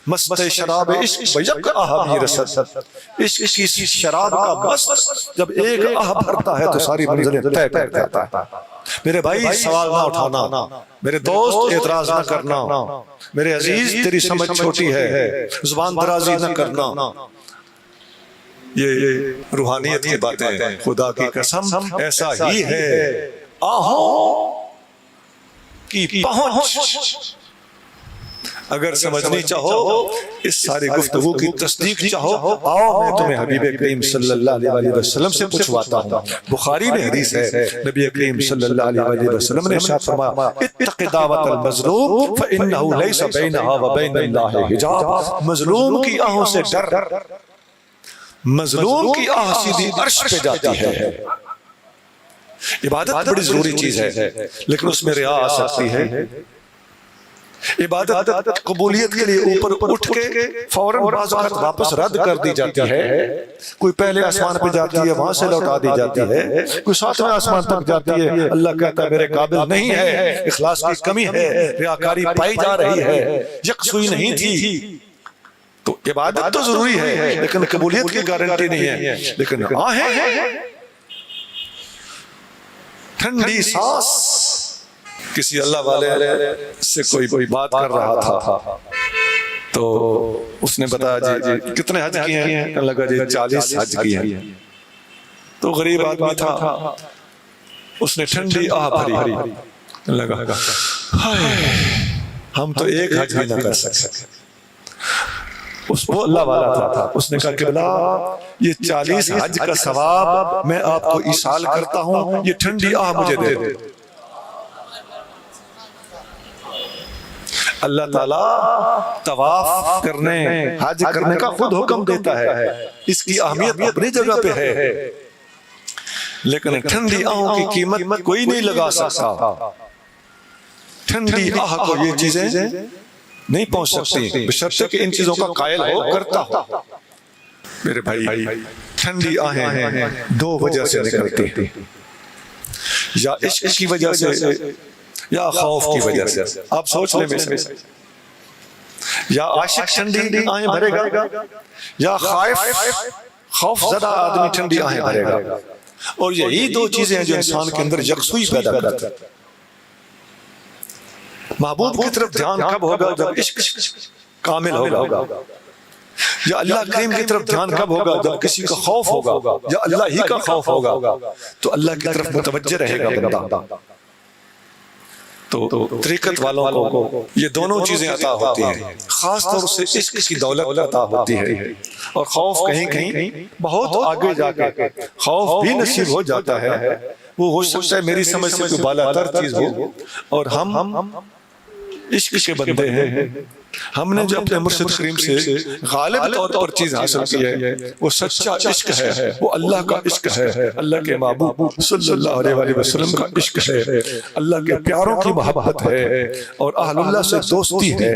مست شراب عشق بیک آہ رسد. عشق کی شراب کا مست جب ایک آہ بھرتا ہے تو ساری منزلیں طے کر جاتا ہے. میرے بھائی سوال نہ اٹھانا، میرے دوست اعتراض نہ کرنا، میرے عزیز تیری سمجھ چھوٹی ہے، زبان درازی نہ کرنا. یہ روحانیت کی باتیں ہیں، خدا کی قسم ایسا ہی ہے. آہوں کی پہنچ اگر سمجھنی چاہو، اس ساری گفتگو کی تصدیق چاہو، آؤ میں تمہیں حبیب کریم صلی اللہ علیہ وسلم سے پوچھواتا ہوں۔ بخاری میں حدیث ہے، نبی کریم صلی اللہ علیہ وسلم نے ارشاد فرمایا اتق دعوت المظلوم فإنہ لیس بینہا وبین اللہ حجاب۔ مظلوم کی آہوں سے ڈر، مظلوم کی آہ سیدھی عرش پہ جاتی ہے۔ عبادت بڑی ضروری چیز ہے، لیکن اس میں ریا آ سکتی ہے۔ عبادت قبولیت کے لیے اوپر اٹھ کے فوراً بعض اوقات واپس رد کر دی جاتی ہے۔ کوئی پہلے آسمان پہ جاتی ہے، وہاں سے لوٹا دی جاتی ہے۔ کوئی ساتویں آسمان تک جاتی ہے، اللہ کہتا ہے میرے قابل نہیں ہے، اخلاص کی کمی ہے، ریاکاری پائی جا رہی ہے، یکسوئی نہیں تھی۔ تو عبادت تو ضروری ہے، لیکن قبولیت کی گارنٹی نہیں ہے۔ لیکن آہیں ٹھنڈی سانس، کسی اللہ والے سے کوئی بات کر رہا تھا تو اس نے بتایا جی کتنے حج کیے ہیں؟ لگا جی 40 حج کیے ہیں۔ تو غریب آدمی تھا، اس نے ٹھنڈی آہ بھری، لگا ہم تو ایک حج بھی نہ کر سکتے۔ وہ اللہ والا تھا، اس نے کہا قبلہ یہ 40 حج کا ثواب میں آپ کو ایصال کرتا ہوں، یہ ٹھنڈی آہ مجھے دے دے۔ اللہ تعالیٰ طواف کرنے، حج کرنے کا خود حکم دیتا ہے، اس کی اہمیت اپنی جگہ پہ ہے، لیکن ٹھنڈی آہوں کی قیمت کوئی نہیں لگا سکتا۔ ٹھنڈی آہ کو یہ چیزیں نہیں پہنچ سکتی، بشرطے کہ ان چیزوں کا قائل ہو، کرتا ہو۔ میرے بھائی ٹھنڈی آہیں دو وجہ سے نکلتی ہیں، یا عشق کی وجہ سے یا خوف کی وجہ سے۔ آپ سوچ لیں میں سے، یا عاشق ٹھنڈی آہیں بھرے گا، یا خوف زدہ آدمی ٹھنڈی آہیں بھرے گا۔ اور یہی دو چیزیں ہیں جو انسان کے اندر یکسوئی پیدا کرتے ہیں۔ محبوب کی طرف دھیان کب ہوگا؟ جب عشق کامل ہوگا۔ یا اللہ کریم کی طرف دھیان کب ہوگا؟ جب کسی کا خوف ہوگا، یا اللہ ہی کا خوف ہوگا، تو اللہ کی طرف متوجہ رہے گا بندہ۔ تو طریقت والوں کو یہ دونوں چیزیں عطا ہوتی ہیں، خاص طور سے عشق کی دولت عطا ہوتی ہے، اور خوف کہیں کہیں بہت آگے جا کے خوف بھی نصیب ہو جاتا ہے۔ وہ ہو سکتا ہے میری سمجھ سے کوئی بالا تر چیز ہو، اور ہم عشق کے بندے ہیں۔ ہم نے جو اپنے مرشد کریم سے غالب طور پر چیز حاصل کی ہے وہ سچا عشق ہے، وہ اللہ کا عشق ہے، اللہ کے محبوب صلی اللہ علیہ وسلم کا عشق ہے، اللہ کے پیاروں کی محبت ہے، اور اہل اللہ سے دوستی ہے،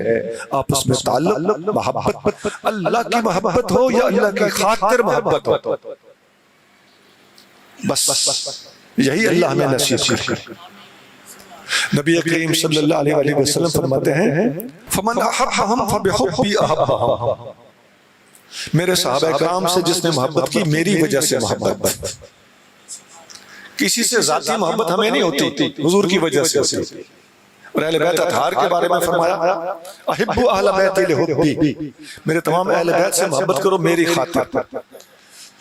آپس میں تعلق، محبت، اللہ کی محبت ہو یا اللہ کی خاطر محبت ہو، بس یہی اللہ ہمیں نصیب کرے۔ نبی کریم صلی اللہ علیہ وسلم فرماتے ہیں فَمَنْ أَحَبَّهُمْ فَبِحُبِّي أَحَبَّهُمْ، میرے صحابہ کرام سے جس نے محبت کی میری وجہ سے محبت۔ کسی سے ذاتی محبت ہمیں نہیں ہوتی، حضور کی وجہ سے ہوتی۔ اور اہل بیت اطہار کے بارے میں فرمایا احبوا اہل بیت لحبی، میرے تمام اہل بیت سے محبت کرو میری خاطر۔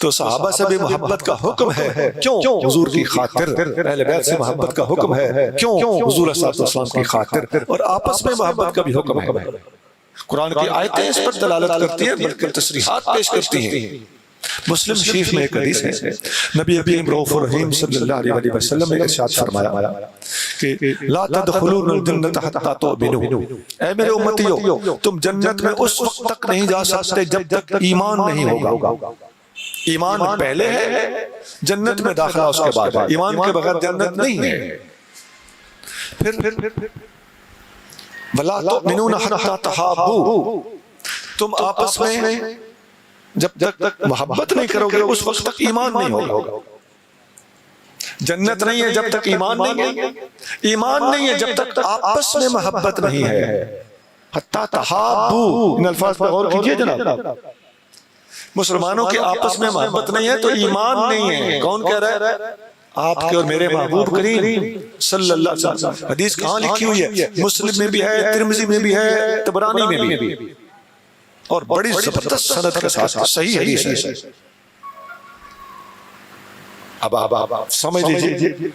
تو صحابہ سے بھی محبت کا حکم ہے، کیوں؟ حضور کی خاطر۔ اہل بیت سے محبت کا حکم ہے، کیوں؟ حضور صلی اللہ علیہ وسلم کی خاطر۔ اور آپس میں محبت کا بھی حکم ہے۔ قرآن کی آیتیں اس پر دلالت کرتی ہیں، بلکہ تصریحات پیش کرتی ہیں۔ مسلم شریف میں ایک حدیث ہے، نبی کریم رؤوف الرحیم صلی اللہ علیہ وسلم نے ارشاد فرمایا کہ لا تدخلون الجنۃ حتی تؤمنوا، اے میرے امتیو تم جنت میں اس وقت تک نہیں جا سکتے جب تک ایمان نہیں ہوگا۔ ایمان پہلے ہے، جنت میں داخلہ اس کے بعد ہے، ایمان کے بغیر جنت نہیں ہے۔ پھر وَلَا تُؤْمِنُونَ حَتَّى تَحَابُوا، تم آپس میں جب تک محبت نہیں کرو گے اس وقت تک ایمان نہیں ہوگا۔ جنت نہیں ہے جب تک ایمان نہیں ہے، ایمان نہیں ہے جب تک آپس میں محبت نہیں ہے۔ حَتَّى تَحَابُوا، ان الفاظ پر غور کیجئے جناب۔ مسلمانوں کے آپس میں محبت نہیں ہے تو ایمان نہیں ہے۔ کون کہہ رہا ہے؟ آپ کے اور میرے محبوب کریم صلی اللہ علیہ وسلم۔ حدیث کہاں لکھی ہوئی ہے؟ مسلم میں بھی ہے، ترمذی میں بھی ہے، طبرانی میں بھی ہے، اور بڑی زبردست سند کے ساتھ صحیح حدیث ہے۔ اب سمجھ لیجئے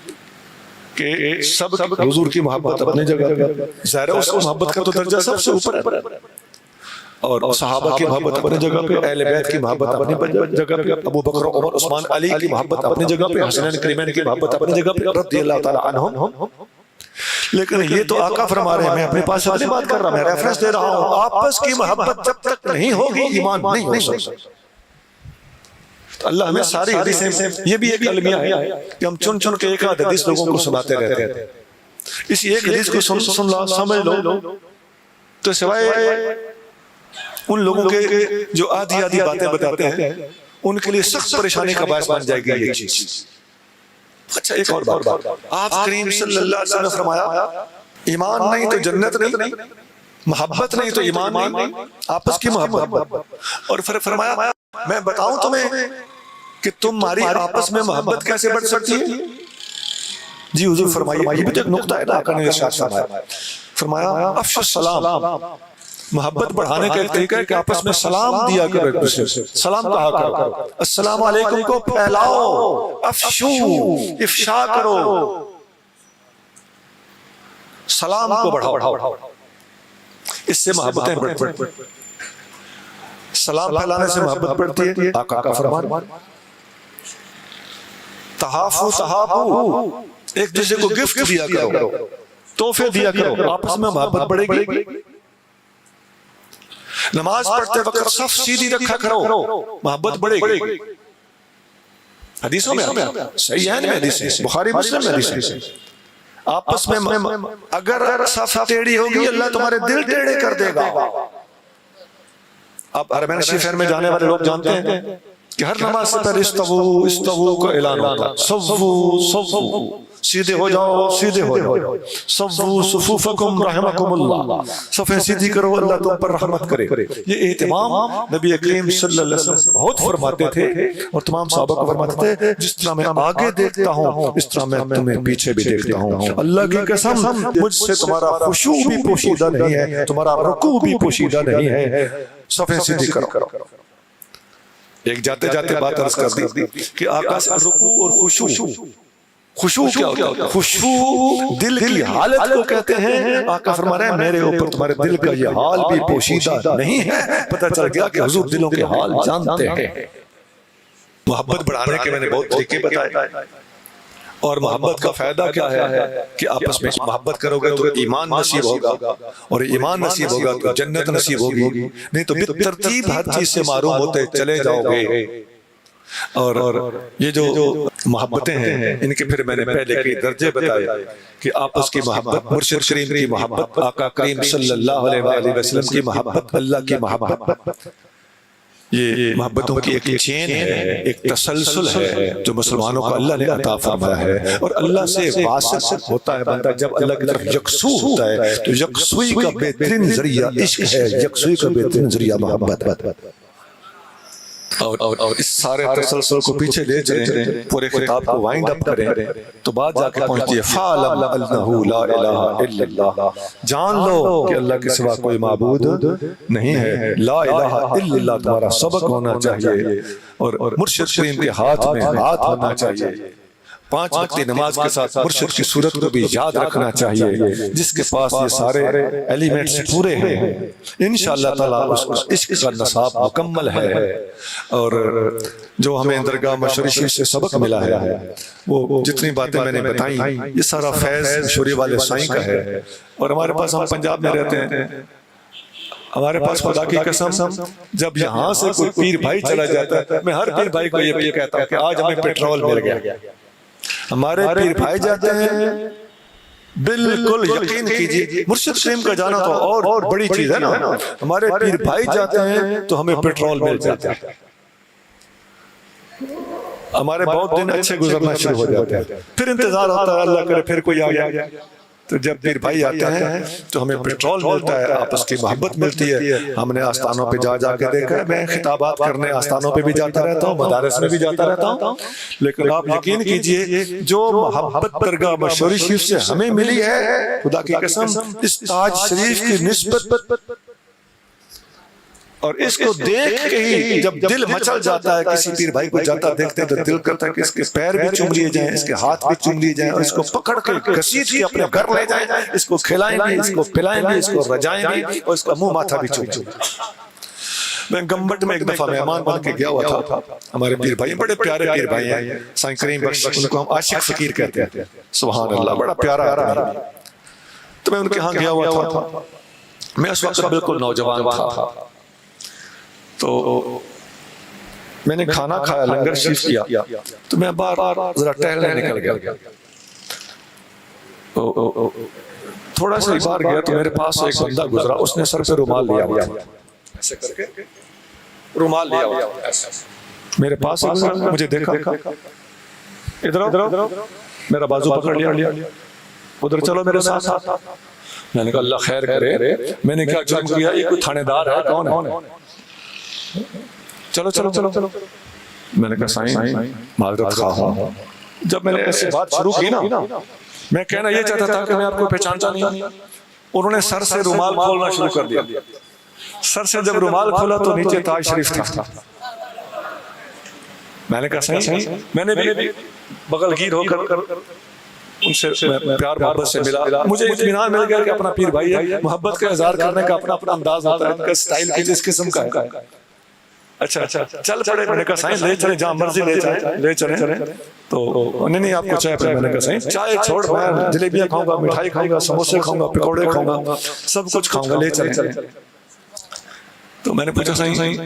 کہ سب حضور کی محبت اپنی جگہ پہ، ظاہر ہے اس محبت کا تو درجہ سب سے اوپر ہے، اور صحابہ کی محبت اپنی جگہ پہ، اہل بیت کی محبت اپنی جگہ پہ، ابو بکر عمر عثمان علی کی محبت اپنی جگہ پہ، حسنین کریمین کی محبت اپنی جگہ پہ رضی اللہ تعالی عنہم۔ لیکن یہ تو آقا فرما رہے ہیں، میں اپنے پاس اپنی بات کر رہا ہوں، میں ریفرنس دے رہا ہوں، آپس کی محبت جب تک نہیں ہوگی ایمان نہیں ہو سکتا۔ اللہ ہمیں ساری حدیثیں، یہ بھی ایک المیہ ہے کہ ہم چن چن کے ایک آدھ حدیث لوگوں کو سناتے رہتے ہیں، اسی ایک حدیث کو سن لو، سمجھ لو، تو سوائے ان لوگوں کے جو آدھی آدھی باتیں بتاتے ہیں ان کے لیے سخت پریشانی کا باعث بن جائے گی یہ چیز۔ اچھا ایک اور بات، آپ کریم صلی اللہ علیہ وسلم نے فرمایا ایمان نہیں تو جنت نہیں، محبت نہیں تو ایمان نہیں، آپس کی محبت، اور پھر فرمایا میں بتاؤں تمہیں کہ تمہاری آپس میں محبت کیسے بڑھ سکتی ہے؟ جی حضور فرمائیے، یہ بھی تو ایک نقطہ ہے نا، آقا نے ارشاد فرمایا افشوا السلام، محبت بڑھانے کا ایک طریقہ ہے کہ آپس میں سلام دیا کرو، ایک دوسرے سے سلام کہا کرو، السلام علیکم کو پھیلاؤ، افشو افشا کرو، سلام کو بڑھاؤ، اس سے محبتیں بڑھتی ہیں، سلام پھیلانے سے محبت بڑھتی ہے۔ آقا کا فرمان تحافو تحابو، ایک دوسرے کو گفٹ دیا کرو، تحفے دیا کرو، آپس میں محبت بڑھے گی۔ نماز پڑھتے وقت صف سیدھی رکھا کرو، محبت بڑھے گی۔ حدیثوں میں صحیح ہے، حدیث بخاری مسلم میں حدیث ہے، آپس میں اگر صف ٹیڑھی ہوگی اللہ تمہارے دل ٹیڑھے کر دے گا۔ اب حرمین شریفین میں جانے والے لوگ جانتے ہیں کہ ہر نماز سے پہلے استوو استوو کا اعلان ہوتا ہے، صفو صفو، سیدھے ہو جاؤ سیدھے ہو جاؤ، صفو صفوفکم رحمکم اللہ، صفیں سیدھی کرو اللہ تم پر رحمت کرے۔ یہ اہتمام نبی کریم صلی اللہ علیہ وسلم بہت فرماتے تھے، اور تمام صحابہ کو فرماتے تھے جس طرح میں آگے دیکھتا ہوں اس طرح میں تمہیں پیچھے بھی دیکھتا ہوں، اللہ کی قسم مجھ سے تمہارا خشوع بھی پوشیدہ نہیں ہے، تمہارا رکوع بھی پوشیدہ نہیں ہے، صفیں سیدھی کرو۔ ایک جاتے جاتے بات عرض کر دی کہ آقا سے رکوع اور خشوع، خشوع کیا ہوتا ہے؟ خشوع دل کی حالت کو کہتے ہیں، آقا فرما رہے ہیں میرے اوپر تمہارے دل کا یہ حال بھی پوشیدہ نہیں ہے۔ پتہ چل گیا کہ حضور دلوں کے حال جانتے ہیں۔ محبت بڑھانے کے میں نے بہت طریقے بتائے، اور محبت کا فائدہ کیا ہے کہ آپس میں محبت کرو گے تو ایمان نصیب ہوگا، اور ایمان نصیب ہوگا تو جنت نصیب ہوگی، نہیں تو بالترتیب ہر چیز سے محروم ہوتے چلے جاؤ گے۔ اور یہ جو محبتیں ہیں ان کے پھر میں نے پہلے کے درجے بتائے کہ آپس کی محبت، مرشد کریم کی محبت، آقا کریم صلی اللہ علیہ وآلہ وسلم کی محبت، اللہ کی محبت، یہ محبتوں کی ایک چین ہے، ایک تسلسل ہے جو مسلمانوں کو اللہ نے عطا فرمایا ہے، اور اللہ سے واصل ہوتا ہے بندہ جب اللہ کی طرف یکسو ہوتا ہے، تو یکسوئی کا بہترین ذریعہ عشق ہے، یکسوئی کا بہترین ذریعہ محبت۔ اور اس سارے تسلسل کو پیچھے لے چلیں، پورے خطاب کو وائنڈ اپ کریں تو بات جا کے پہنچتی ہے فَعْلَمْ أَنَّهُ لَا إِلَهَ إِلَّا اللَّهُ، جان لو کہ اللہ کے سوا کوئی معبود نہیں ہے، لا الہ الا اللہ تمہارا سبق ہونا چاہیے، اور مرشد کریم کے ہاتھ میں ہاتھ ہونا چاہیے، 5 وقتی نماز کے ساتھ مرشد کی صورت کو بھی یاد رکھنا چاہیے، جس کے پاس یہ سارے ایلیمنٹس پورے ہیں انشاءاللہ تعالیٰ اس عشق کا نصاب مکمل ہے۔ اور جو ہمیں درگاہ مشوری شریف سے سبق ملا ہے، وہ جتنی باتیں میں نے بتائیں یہ سارا فیض مشوری والے سائیں کا ہے، اور ہمارے پاس، ہم پنجاب میں رہتے ہیں، ہمارے پاس خدا کی قسم جب یہاں سے کوئی پیر بھائی چلا جاتا ہے، میں ہر پیر بھائی کو یہ کہتا ہوں کہ آج ہمیں پیٹرول مل گیا۔ ہمارے پیر بھائی جاتے ہیں، بالکل یقین کیجئے مرشد کریم کا جانا تو اور بڑی چیز ہے نا، ہمارے پیر بھائی جاتے ہیں تو ہمیں پیٹرول مل جاتا ہے، ہمارے بہت دن اچھے گزرنا شروع ہو جاتے ہیں، پھر انتظار ہوتا ہے اللہ کرے پھر کوئی آ گیا، تو جب پیر بھائی آتے ہیں تو ہمیں پیٹرول ملتا ہے، آپس کی محبت ملتی ہے۔ ہم نے آستانوں پہ جا کے دیکھا ہے، میں خطابات کرنے آستانوں پہ بھی جاتا رہتا ہوں، مدارس میں بھی جاتا رہتا ہوں، لیکن آپ یقین کیجئے جو محبت درگاہ مشوری شریف سے ہمیں ملی ہے، خدا کی قسم اس تاج شریف کی نسبت اور اس کو دیکھ کے ہی جب دل مچل جاتا ہے کسی پیر بھائی کو جاتا دیکھتے ہیں تو دل کرتا ہے کہ اس کے پیر بھی چوم لیے جائیں، اس کے ہاتھ بھی چوم لیے جائیں، اور اس کو پکڑ کے گھسیٹ کے اپنے گھر لے جائیں، اس کو کھلائیں گے، اس کو پلائیں گے، اس کو رجائیں گے، اور اس کا منہ ماتھا بھی چوم لیں۔ میں گمبٹ میں ایک دفعہ مہمان بن کے گیا ہوا تھا، ہمارے پیر بھائی بڑے پیارے پیر بھائی ہیں، سائیں کریم بخش، ان کو ہم عاشق فقیر کہتے ہیں، سبحان اللہ، بڑا پیارا آدمی۔ تو میں ان کے ہاں گیا ہوا تھا، میں اس وقت بالکل نوجوان تھا، تو میں نے کھانا کھایا، لنگر شریف کیا، تو میں باہر ذرا ٹہلنے نکل گیا، تھوڑا سا باہر گیا تو میرے پاس ایک بندہ گزرا، اس نے سر پہ رومال لیا ہوا تھا، ایسے کر کے رومال لیا ہوا تھا، میرے پاس مجھے دیکھا، ادھر میرا بازو پکڑ لیا، ادھر چلو میرے ساتھ۔ میں نے کہا اللہ خیر کرے، میں نے کیا جرم کیا، یہ کوئی تھانے دار ہے، کون ہے، چلو چلو چلو چلو۔ میں نے کہا سائیں معذرت خواہ ہوں۔ جب میں نے ایسی بات شروع کی نا، میں کہنا یہ چاہتا تھا کہ میں آپ کو پہچانتا نہیں، انہوں نے سر سے رومال کھولنا شروع کر دیا، سر سے جب رومال کھولا تو نیچے تاج شریف تھا۔ میں نے کہا صحیح، میں نے بھی بغل گیر ہو کر ان سے پیار محبت سے ملا، مجھے اطمینان مل گیا کہ اپنا پیر بھائی ہے، محبت کا اظہار کرنے کا اپنا اپنا انداز ہوتا ہے، ان کا سٹائل کچھ اس قسم کا ہے۔ اچھا چل پڑے، میں نے کہا سائیں لے چلیں جہاں مرضی لے چلیں، تو نہیں آپ کو چائے پہ، میں نے کہا سائیں چائے چھوڑ، میں جلیبیاں کھاؤں گا، مٹھائی کھاؤں گا، سموسے کھاؤں گا، پکوڑے کھاؤں گا، سب کچھ کھاؤں گا، لے چلیں۔ تو میں نے پوچھا سائیں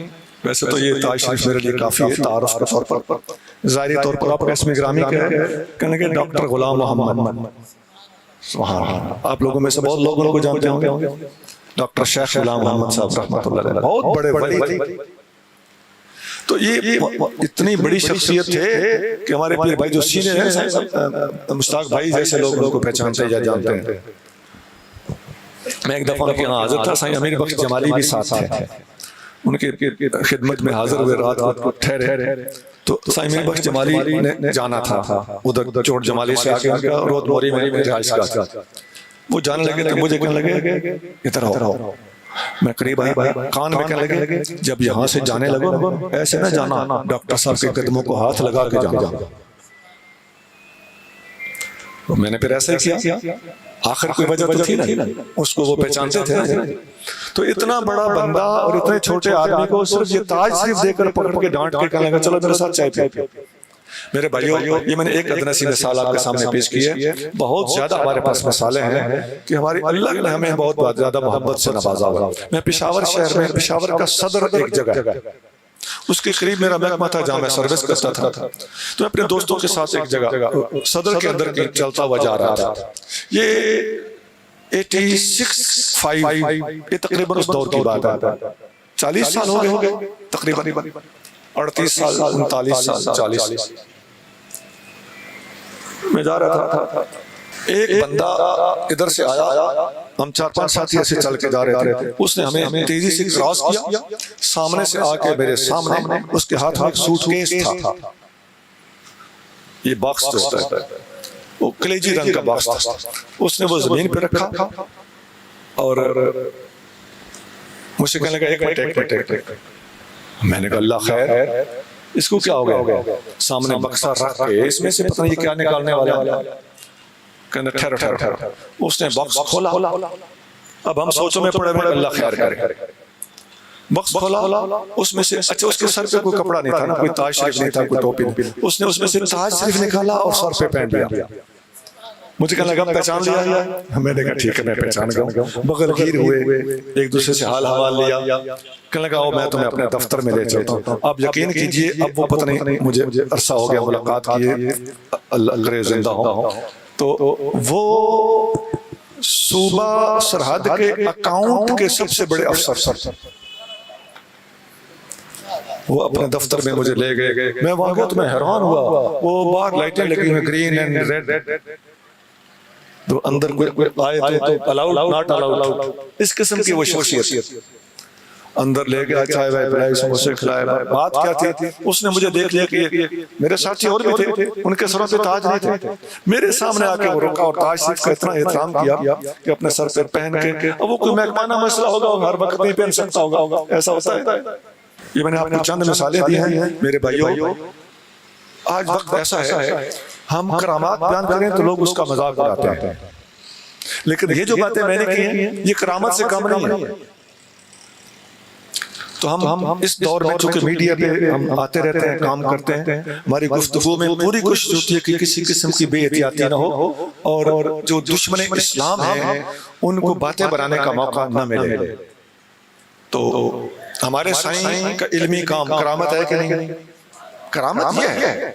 ویسے تو یہ تاج شریف میرے لیے کافی ہے تعارف کے طور پر، ظاہری طور پر آپ کا اسم گرامی کیا ہے؟ کہنے کہ ڈاکٹر غلام محمد۔ سبحان اللہ، آپ لوگوں میں سے بہت لوگ ان کو جانتے ہوں گے، ڈاکٹر شیخ غلام محمد صاحب رحمۃ اللہ علیہ، بہت بڑے ولی تھے۔ تو یہ اتنی بڑی شخصیت تھے کہ ہمارے پیر بھائی جو سینئر ہیں، مشتاق بھائی جیسے لوگ ان کو پہچانتے یا جانتے ہیں۔ میں ایک دفعہ ان کے یہاں حاضر تھا، سائیں امیر بخش جمالی بھی ساتھ تھے، ان کی خدمت میں حاضر ہوئے، رات کو ٹھہرے، تو سائیں امیر بخش جمالی نے جانا تھا ادھر چوٹ جمالی سے آگے ان کا رود موری میں رہائش گاہ تھا، وہ جانے لگے تو مجھے کہنے لگے ادھر آؤ، میں قریب آیا، کان میں کہنے لگے جب یہاں سے جانے لگو ایسے نہ جانا، ڈاکٹر صاحب کے قدموں کو ہاتھ لگا کے جانا۔ میں نے پھر ایسے کیا، آخر کوئی وجہ تو تھی نا، اس کو وہ پہچانتے تھے نا۔ تو اتنا بڑا بندہ اور اتنے چھوٹے آدمی کو صرف یہ تاج صرف دے کر پکڑ کے ڈانٹ کے کہنے لگا چلو میرے ساتھ چائے پی۔ میرے بھائیو، یہ میں نے ایک ادنا سی مثال آپ کے سامنے پیش کی ہے، بہت زیادہ ہمارے پاس مثالیں ہیں کہ ہماری اللہ نے ہمیں بہت زیادہ محبت سے نوازا ہوا۔ میں پشاور شہر میں، پشاور کا صدر ایک جگہ ہے، اس کے قریب میرا محکمہ تھا جہاں میں سروس کرتا تھا، تو میں اپنے دوستوں کے ساتھ ایک جگہ صدر کے اندر چلتا ہوا جا رہا تھا۔ یہ 86 یہ تقریباً اس دور کی بات ہے، 40 سال ہو گئے تقریباً، 38 سال 39 سال 40۔ میں جا رہا تھا، ایک بندہ ادھر سے آیا، ہم 4-5 ساتھی ایسے چل کے جا رہے تھے، اس نے ہمیں تیزی سے کراس کیا، سامنے سے آ کے میرے سامنے، اس کے ہاتھ میں ایک سوٹ کیس تھا، یہ باکس جو ہوتا ہے وہ کلیجی رنگ کا باکس تھا، اس نے وہ زمین پہ رکھا اور مجھ سے کہنے لگا ایک منٹ۔ میں نے کہا اللہ خیر، اس کو کیا ہو گیا؟ سامنے بکسا رکھ کے اس میں سے پتہ نہیں یہ کیا نکالنے والا، کہنے ٹھہر، اس نے باکس کھولا، اب ہم سوچوں میں پڑے ہوئے اللہ خیر کرے، باکس کھولا، اس میں سے اچھا اس کے سر پہ کوئی کپڑا نہیں تھا نا، کوئی تاج شریف نہیں تھا، کوئی ٹوپی نہیں، اس نے اس میں سے تاج شریف نکالا اور سر پہ پہن لیا۔ مجھے کہنے لگا پہچان لیا؟ میں نے کہا ٹھیک ہے میں پہچان گیا، بغل گیر ہوئے، ایک دوسرے سے حال حوال لیا، کہنے لگا میں تمہیں اپنے دفتر میں لے چلتا ہوں۔ آپ یقین کیجئے اب وہ پتہ نہیں مجھے عرصہ ہو گیا ملاقات کیے، اللہ کرے زندہ ہوں، تو وہ صوبہ سرحد کے اکاؤنٹ کے سب سے بڑے افسر، وہ اپنے دفتر میں مجھے لے گئے، میں وہاں گیا تو میں حیران ہوا، وہ باہر لائٹیں لگی ہوئی گرین اینڈ ریڈ، تو اندر کوئی آئے تو الاؤڈ ناٹ الاؤڈ، اس قسم کی وہ شخصیت، اندر لے گیا، چائے وائے پلائی، سموسے کھلائے. بات کیا تھی؟ اس نے مجھے دیکھ لیا کہ میرے ساتھی اور بھی تھے، ان کے سروں پہ تاج نہیں تھے. میرے سامنے آ کے وہ رکا اور تاج شریف کا اتنا احترام کیا کہ اپنے سر پہ پہن کے. اب وہ کوئی مہمانہ مسئلہ ہوگا، ہر وقت نہیں پہن سکتا ہوگا، ایسا ہوتا ہے. یہ میں نے آپ کو چند مثالیں دی ہیں میرے بھائیوں. آج وقت ایسا ہے ہم کرامات بیان کریں تو لوگ اس کا مذاق اڑاتے ہیں، لیکن یہ جو باتیں میں نے کی ہیں یہ کرامت سے کم نہیں ہے. تو ہم اس دور میں چونکہ میڈیا پہ ہم آتے رہتے ہیں، کام کرتے ہیں، ہماری گفتگو میں پوری کوشش ہوتی ہے کہ کسی قسم کی بے احتیاطی نہ ہو اور جو دشمن اسلام ہیں ان کو باتیں بنانے کا موقع نہ ملے. تو ہمارے سائیں کا علمی کام کرامت ہے کہ نہیں؟ کرامت یہ ہے.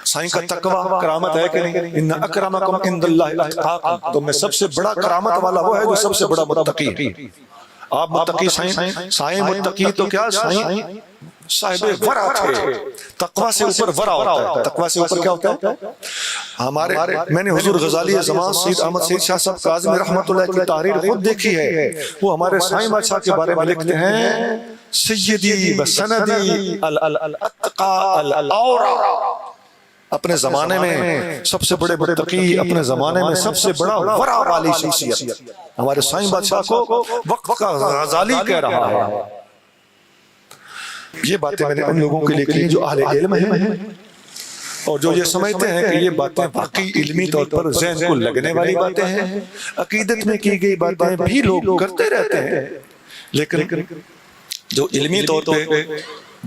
سائیں کا تقوی کرامت ہے کہ نہیں؟ ان اکرمکم عند اللہ اتقاکم. تو میں سب سے بڑا کرامت والا وہ ہے جو سب سے بڑا متقی ہے. آپ متقی سائیں متقی تو کیا سائیں صاحب ورع تھے. تقوی سے اوپر ورع ہوتا ہے. تقوی سے اوپر کیا ہوتا ہے؟ ہمارے میں نے حضور غزالی زمان سید احمد سید شاہ صاحب کاظمی رحمۃ اللہ کی تحریر خود دیکھی ہے. وہ ہمارے سائیں بادشاہ کے بارے میں لکھتے ہیں سیدی بسندی الاتقى الاورع. اپنے زمانے میں سب سے بڑے متقی، اپنے زمانے میں سب سے بڑا ورع والی شخصیت ہمارے سائیں بادشاہ کو وقت کا غزالی کہہ رہا ہے. یہ باتیں میں نے ان لوگوں کے لیے کی جو اہل علم ہیں اور جو یہ سمجھتے ہیں کہ یہ باتیں واقعی علمی طور پر ذہن کو لگنے والی باتیں ہیں. عقیدت میں کی گئی باتیں بھی لوگ کرتے رہتے ہیں، لیکن جو علمی طور پہ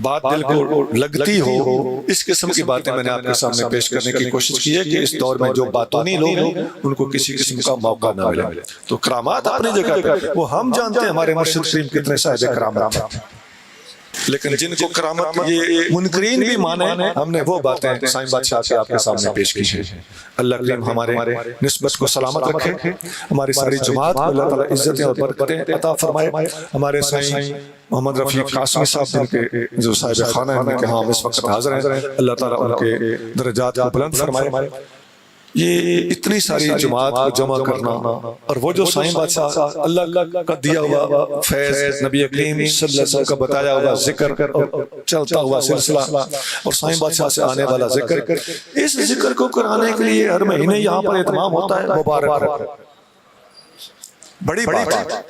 بات دل کو لگتی ہو، اس قسم کی باتیں میں نے آپ کے سامنے پیش کرنے کی کوشش کی ہے کہ اس دور میں جو باتونی لوگ ہیں ان کو کسی قسم کا موقع نہ ملے. تو کرامات اپنی جگہ پہ وہ ہم جانتے ہیں ہمارے مرشد کریم کتنے صاحب کرامات ہیں، لیکن جن کو کرامت یہ منکرین بھی مانے ہم نے وہ باتیں سائیں بادشاہ کے آپ کے سامنے پیش کی ہیں. اللہ کریم ہمارے نسبت کو سلامت رکھے، ہماری ساری جماعت کو اللہ تعالیٰ عزتیں اور برکتیں عطا فرمائے. ہمارے سائیں محمد رفیق قاسمی صاحب جن کے جو صاحب خانہ ہیں کہ ہم اس وقت حاضر ہیں، اللہ تعالیٰ ان کے درجات کو بلند فرمائے. یہ اتنی ساری جماعت کو جمع کرنا اور وہ جو سائیں بادشاہ اللہ کا دیا ہوا فیض، نبی کریم صلی اللہ علیہ وسلم کا بتایا ہوا ذکر اور چلتا ہوا سلسلہ اور سائیں بادشاہ سے آنے والا ذکر، اس ذکر کو کرانے کے لیے ہر مہینے یہاں پر اہتمام ہوتا ہے. مبارک ہو، بڑی بات ہے.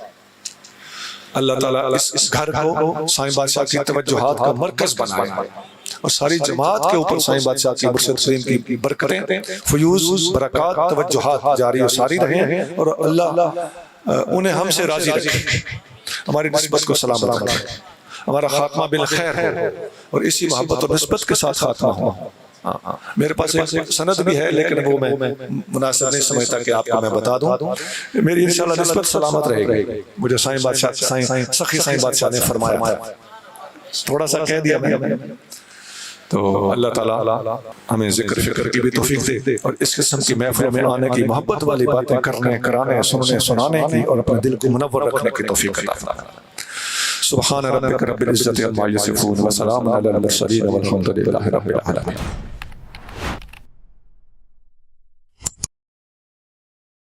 اللہ تعالیٰ اس گھر کو سائیں بادشاہ کی توجہات کا مرکز بنائے اور ساری جماعت کے اوپر سائیں بادشاہ کی مرشد کریم کی برکتیں، فیوز، برکات، توجہات جاری و ساری رہیں اور اللہ انہیں ہم سے راضی رکھے، ہماری نسبت کو سلامت رکھے، ہمارا خاتمہ بالخیر ہو اور اسی محبت اور نسبت کے ساتھ خاتمہ ہو. میرے پاس ایک سند بھی ہے لیکن وہ میں مناسب نہیں سمجھتا کہ آپ کو میں بتا دوں. میری انشاءاللہ نسبت سلامت رہے گی. مجھے سائیں بادشاہ سخی سائیں بادشاہ نے فرمایا، تھوڑا سا کہہ دیا میں. تو اللہ تعالیٰ ہمیں ذکر فکر کی بھی توفیق دے اور اس قسم کی محفلوں میں آنے کی، محبت والی باتیں کرنے، کرانے، سننے، سنانے کی اور اپنے دل کو منور رکھنے کی توفیق عطا فرمائے. سبحان ربک رب العزت عما یصفون وسلام علی المرسلین والحمد للہ رب العالمین.